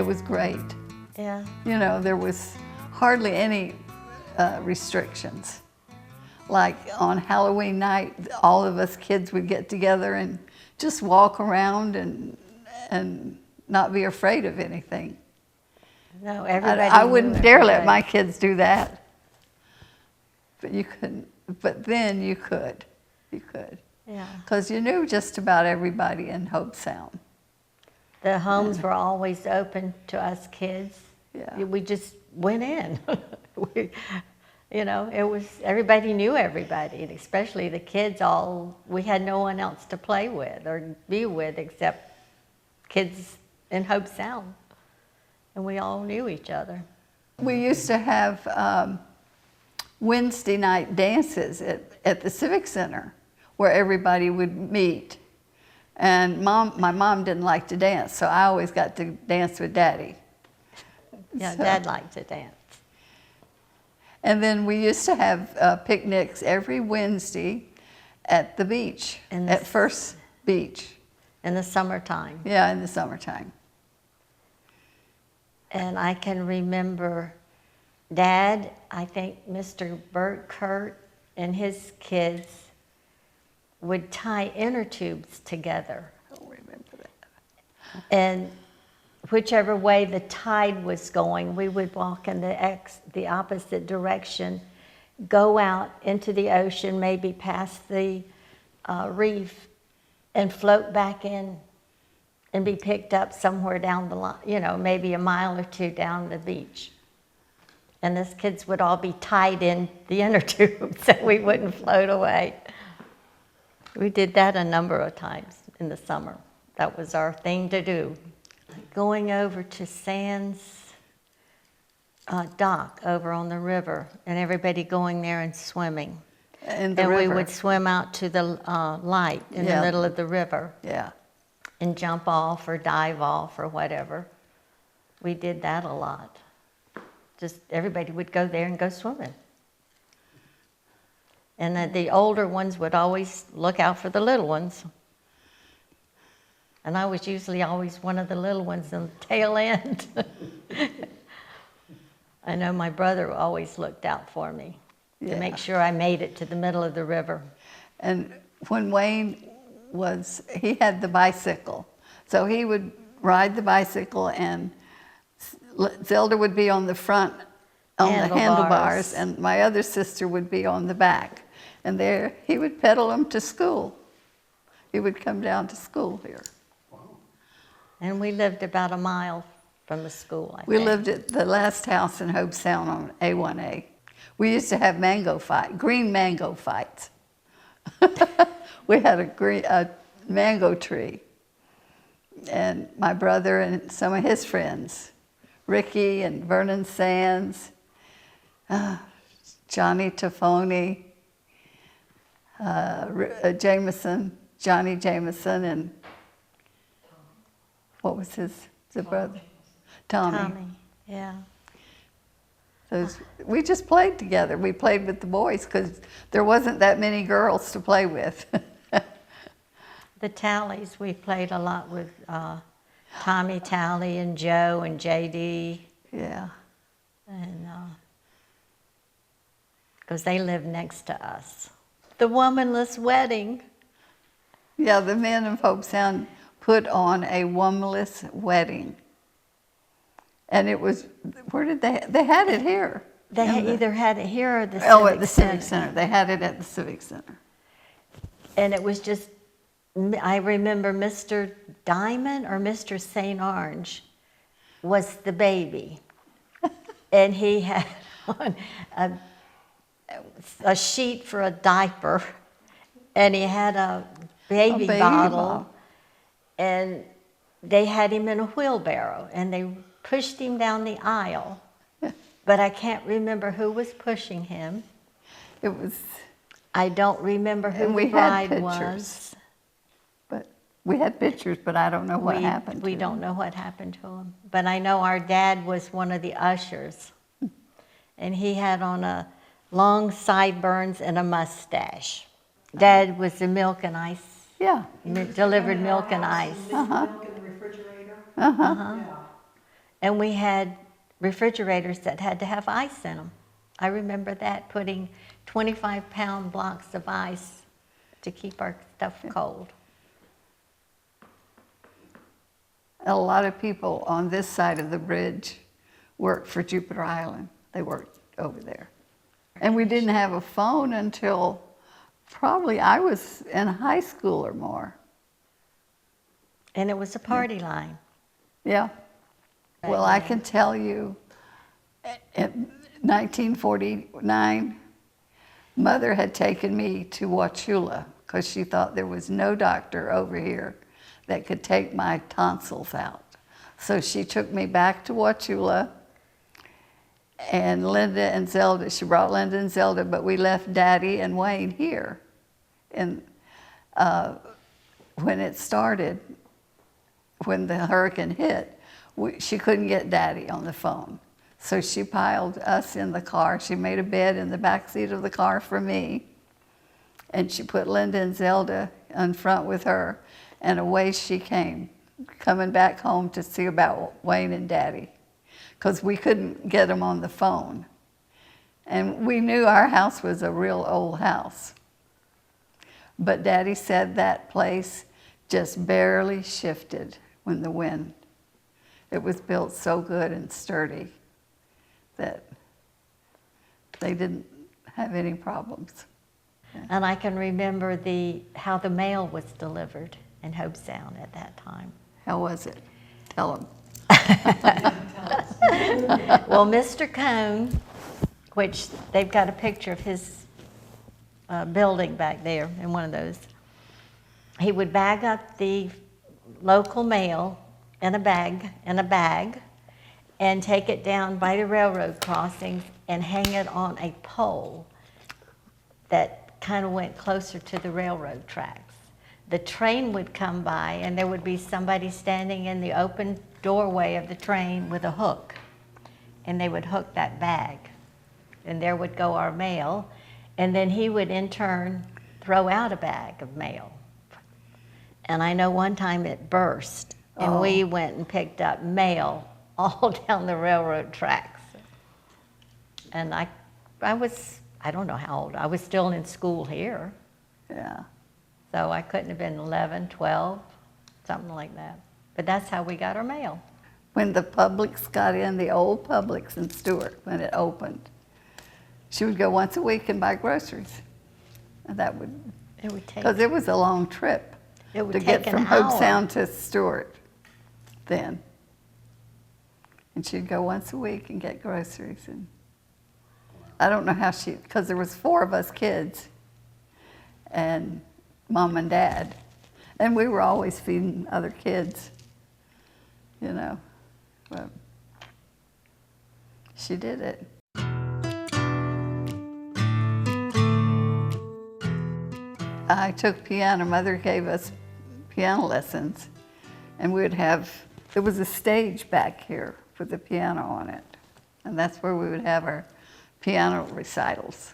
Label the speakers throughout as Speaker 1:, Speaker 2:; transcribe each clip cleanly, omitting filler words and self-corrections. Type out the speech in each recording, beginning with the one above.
Speaker 1: was great.
Speaker 2: Yeah.
Speaker 1: You know, there was hardly any restrictions. Like on Halloween night, all of us kids would get together and just walk around and not be afraid of anything.
Speaker 2: No, everybody.
Speaker 1: I wouldn't dare let
Speaker 2: everybody.
Speaker 1: my kids do that. But you couldn't. But then you could. You could.
Speaker 2: Yeah.
Speaker 1: Because you knew just about everybody in Hope Sound.
Speaker 2: The homes were always open to us kids.
Speaker 1: Yeah.
Speaker 2: We just went in. You know, it was, everybody knew everybody, and especially the kids we had no one else to play with or be with except kids in Hope Sound. And we all knew each other.
Speaker 1: We used to have Wednesday night dances at the Civic Center where everybody would meet. And my mom didn't like to dance, so I always got to dance with Daddy.
Speaker 2: Yeah,
Speaker 1: So-
Speaker 2: Dad liked to dance.
Speaker 1: And then we used to have picnics every Wednesday at the beach, at First Beach.
Speaker 2: In the summertime.
Speaker 1: Yeah, in the summertime.
Speaker 2: And I can remember Dad, I think Mr. Bert Kurt and his kids would tie inner tubes together.
Speaker 1: I don't remember that.
Speaker 2: And whichever way the tide was going, we would walk in the opposite direction, go out into the ocean, maybe past the reef, and float back in and be picked up somewhere down the line, you know, maybe a mile or two down the beach. And those kids would all be tied in the inner tube so we wouldn't float away. We did that a number of times in the summer. That was our thing to do. Going over to Sands dock over on the river, and everybody going there and swimming.
Speaker 1: In the
Speaker 2: And
Speaker 1: river.
Speaker 2: we would swim out to the light in the
Speaker 1: Yeah.
Speaker 2: middle of the river
Speaker 1: Yeah.
Speaker 2: and jump off or dive off or whatever. We did that a lot. Just everybody would go there and go swimming. And the older ones would always look out for the little ones. And I was usually always one of the little ones on the tail end. I know my brother always looked out for me to make sure I made it to the middle of the river.
Speaker 1: And when Wayne he had the bicycle. So he would ride the bicycle and Zelda would be on the front, on the handlebars, and my other sister would be on the back. And there, he would pedal them to school. He would come down to school here.
Speaker 2: And we lived about a mile from the school, I think.
Speaker 1: We lived at the last house in Hope Sound on A1A. We used to have green mango fights. We had a mango tree. And my brother and some of his friends, Ricky and Vernon Sands, Johnny Tafoni, Johnny Jameson, and what was the brother? Tommy.
Speaker 2: Yeah.
Speaker 1: We just played together. We played with the boys because there wasn't that many girls to play with.
Speaker 2: The Tallies, we played a lot with Tommy Talley and Joe and J.D.
Speaker 1: Yeah.
Speaker 2: And because they lived next to us. The womanless wedding.
Speaker 1: Yeah, the men of Hope Sound put on a womanless wedding. And it was, where did they had it here.
Speaker 2: They either had it here or the Civic
Speaker 1: Center. Oh, at the
Speaker 2: Center.
Speaker 1: Civic Center. They had it at the Civic Center.
Speaker 2: And it was just, I remember Mr. Diamond or Mr. St. Orange was the baby. And he had on a sheet for a diaper, and he had a baby bottle, and they had him in a wheelbarrow, and they pushed him down the aisle. But I can't remember who was pushing him.
Speaker 1: It was...
Speaker 2: I don't remember who the bride was.
Speaker 1: But we had pictures, but I don't know what happened to
Speaker 2: We don't know what happened to him. But I know our dad was one of the ushers. And he had on a long sideburns and a mustache. Dad was the milk and ice.
Speaker 1: Yeah.
Speaker 2: Delivered milk and ice.
Speaker 3: Milk in the refrigerator.
Speaker 1: Uh-huh.
Speaker 2: And we had refrigerators that had to have ice in them. I remember that, putting 25-pound blocks of ice to keep our stuff cold.
Speaker 1: A lot of people on this side of the bridge worked for Jupiter Island. They worked over there. And we didn't have a phone until probably I was in high school or more.
Speaker 2: And it was a party line.
Speaker 1: Yeah. Well, I can tell you, in 1949, Mother had taken me to Wauchula because she thought there was no doctor over here that could take my tonsils out. So she took me back to Wauchula, and Linda and Zelda, she brought Linda and Zelda, but we left Daddy and Wayne here. And when it started, when the hurricane hit, she couldn't get Daddy on the phone. So she piled us in the car. She made a bed in the back seat of the car for me. And she put Linda and Zelda in front with her. And away she came, coming back home to see about Wayne and Daddy, because we couldn't get them on the phone. And we knew our house was a real old house. But Daddy said that place just barely shifted when the wind. It was built so good and sturdy that they didn't have any problems.
Speaker 2: And I can remember how the mail was delivered in Hope Sound at that time.
Speaker 1: How was it? Tell them.
Speaker 2: Well, Mr. Cone, which they've got a picture of his building back there in one of those, he would bag up the local mail in a bag, and take it down by the railroad crossings and hang it on a pole that kind of went closer to the railroad tracks. The train would come by and there would be somebody standing in the open doorway of the train with a hook, and they would hook that bag, and there would go our mail, and then he would in turn throw out a bag of mail. And I know one time it burst, and we went and picked up mail all down the railroad tracks. And I don't know how old, I was still in school here.
Speaker 1: Yeah.
Speaker 2: So I couldn't have been 11, 12, something like that. But that's how we got our mail.
Speaker 1: When the Publix got in, the old Publix in Stewart, when it opened, she would go once a week and buy groceries. And that would,
Speaker 2: It would take,
Speaker 1: because it was a long trip
Speaker 2: it would
Speaker 1: to
Speaker 2: take
Speaker 1: get
Speaker 2: an
Speaker 1: from Hope
Speaker 2: hour.
Speaker 1: Sound to Stewart then. And she'd go once a week and get groceries. And I don't know how because there was 4 of us kids, and Mom and Dad. And we were always feeding other kids, you know. But she did it. I took piano. Mother gave us piano lessons, and we would have, there was a stage back here with a piano on it, and that's where we would have our piano recitals.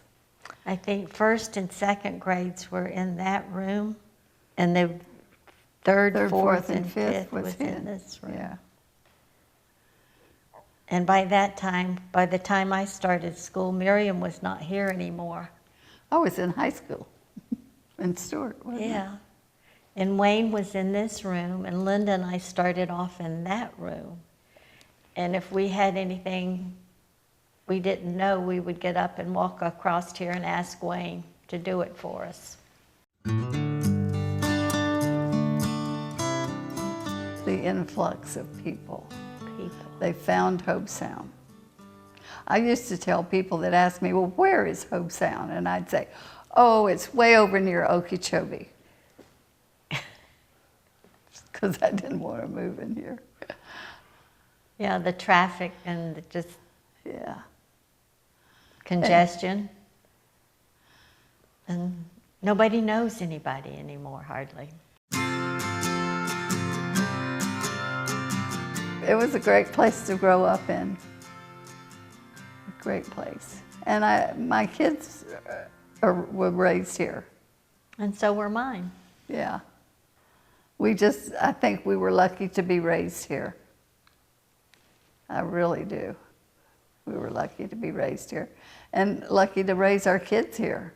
Speaker 2: I think first and second grades were in that room, and the third, fourth, and fifth was in this room.
Speaker 1: Yeah.
Speaker 2: And by that time, by the time I started school, Merriam was not here anymore.
Speaker 1: I was in high school in Stewart, wasn't
Speaker 2: Yeah. And Wayne was in this room, and Linda and I started off in that room. And if we had anything we didn't know, we would get up and walk across here and ask Wayne to do it for us.
Speaker 1: The influx of people. They found Hope Sound. I used to tell people that asked me, well, where is Hope Sound? And I'd say, oh, it's way over near Okeechobee. Because I didn't want to move in here.
Speaker 2: Yeah, the traffic and just
Speaker 1: Yeah.
Speaker 2: congestion. And nobody knows anybody anymore, hardly.
Speaker 1: It was a great place to grow up in. A great place. And my kids were raised here.
Speaker 2: And so were mine.
Speaker 1: Yeah. I think we were lucky to be raised here. I really do. We were lucky to be raised here and lucky to raise our kids here.